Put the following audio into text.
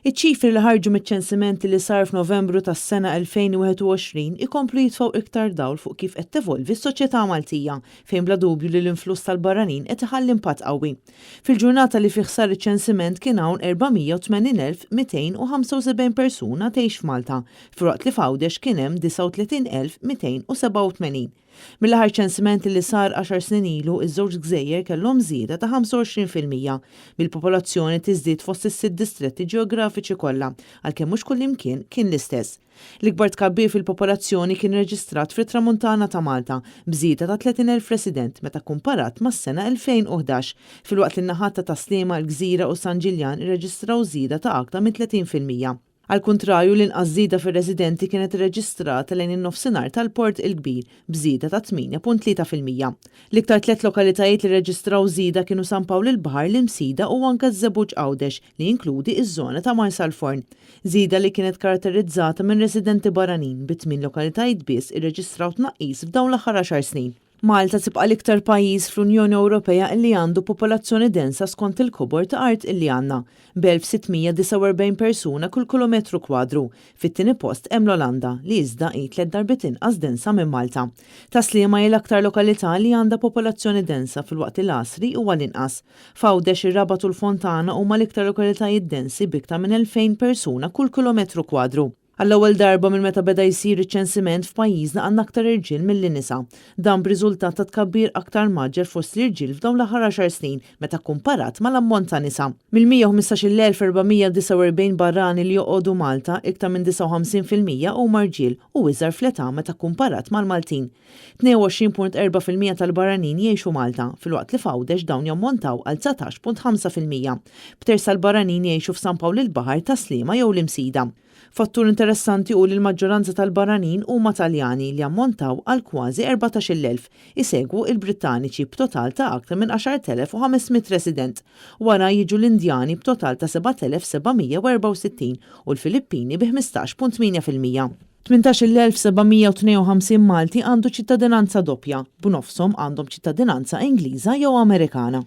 Iċ-ċifri li ħarġu miċ-ċensimenti li sar f'Novembru tas-sena 2021 ikomplu jitfgħu iktar dawl fuq kif qed tevolvi s-soċjetà Maltija fejn bla dubju li l-influss tal-barranin qed iħalli impatt qawwi. Fil-ġurnata li fih sar iċ-ċensiment kien hawn 480,275 persuna tgħix f'Malta, f'waqt li f'Għawdex kien hemm 39,287. Mill-aħħar ċensimenti li sar 10 snin ilu, iż-żewġ gżejjer kellhom żieda ta' 25% mill-popolazzjoni tiżdied fost is-sitt distretti ġeografiċi kollha, għalkemm mhux kullimkien kien l-istess. L-ikbar tkabbir fil-popolazzjoni kien reġistrat fit-Tramuntana ta' Malta bżieda ta' 30,000 resident meta kkumparat mas-sena 2011, filwaqt li n-naħat ta' Sliema, l-Gżira u San Ġiljan irreġistraw żieda ta' aktar minn 30%. Għal-kuntrarju l-inqas żieda fir-residenti kienet irreġistrata lejn in-nofsinhar tal-Port il-Kbir b'żieda ta' 8.3%. L-iktar 3 lokalitajiet li rreġistraw żieda kienu San Pawl il-Baħar, l-Imsida u anke Żebbuġ Għawdex li jinkludi iż-żona ta' Marsalforn. Żieda li kienet karatterizzata minn residenti barranin bi 8 lokalitajiet biss irreġistraw tnaqqis f'dawn l-aħħar 10 snin. Malta tibqa' l-iktar pajjiż fl-Unjoni Ewropea li għandu popolazzjoni densa skont il-kubor ta' art illi għandna, b'1649 persuna kull kilometru kwadru. Fit-tieni post hemm l-Olanda li iżda hi 3 darbiet inqas densa minn Malta. Sliema hi l-aktar lokalità li għandha popolazzjoni densa fil-waqt il-Asri huwa l-inqas. F'Għawdex, ir-Rabat u l-Fontana huma l-iktar lokalitajiet densi b'iktar minn 2000 persuna kull kilometru kwadru. Għall-ewwel darba minn meta beda jsir iċ-ċensiment f'pajjiżna għandna aktar irġiel milli-nisa. Dan b'riżultat ta' tkabbir aktar maġġel fost l-irġiel f'dawn l-aħħar 10 snin meta kkumparat mal-ammont ta' nisa. Mill-115,440 barrani li joqogħdu Malta, iktar minn 59% huma irġiel u iżgħar fl-età meta kkumparat mal-Maltin. 22.4% tal-barranin jgħixu Malta, filwaqt li f'Għawdex dawn jammontaw għal 19.5%. B'terz tal-barranin jgħixu f'San Pawl il-Baħar, ta' Sliema jew l-Imsida. Fattur interessanti hu li l-maġġoranza tal-barranin huma Taljani li ammontaw għal kważi 14,000, isegwu il-Brittaniċi b'total ta' aktar minn 10,500 resident, wara jiġu l-Indjani b'total ta' 7,764 u l-Filippini bi 15.8%. 18,752 Malti għandu ċittadinanza doppja, b'nofshom għandhom ċittadinanza Ingliża jew Amerikana.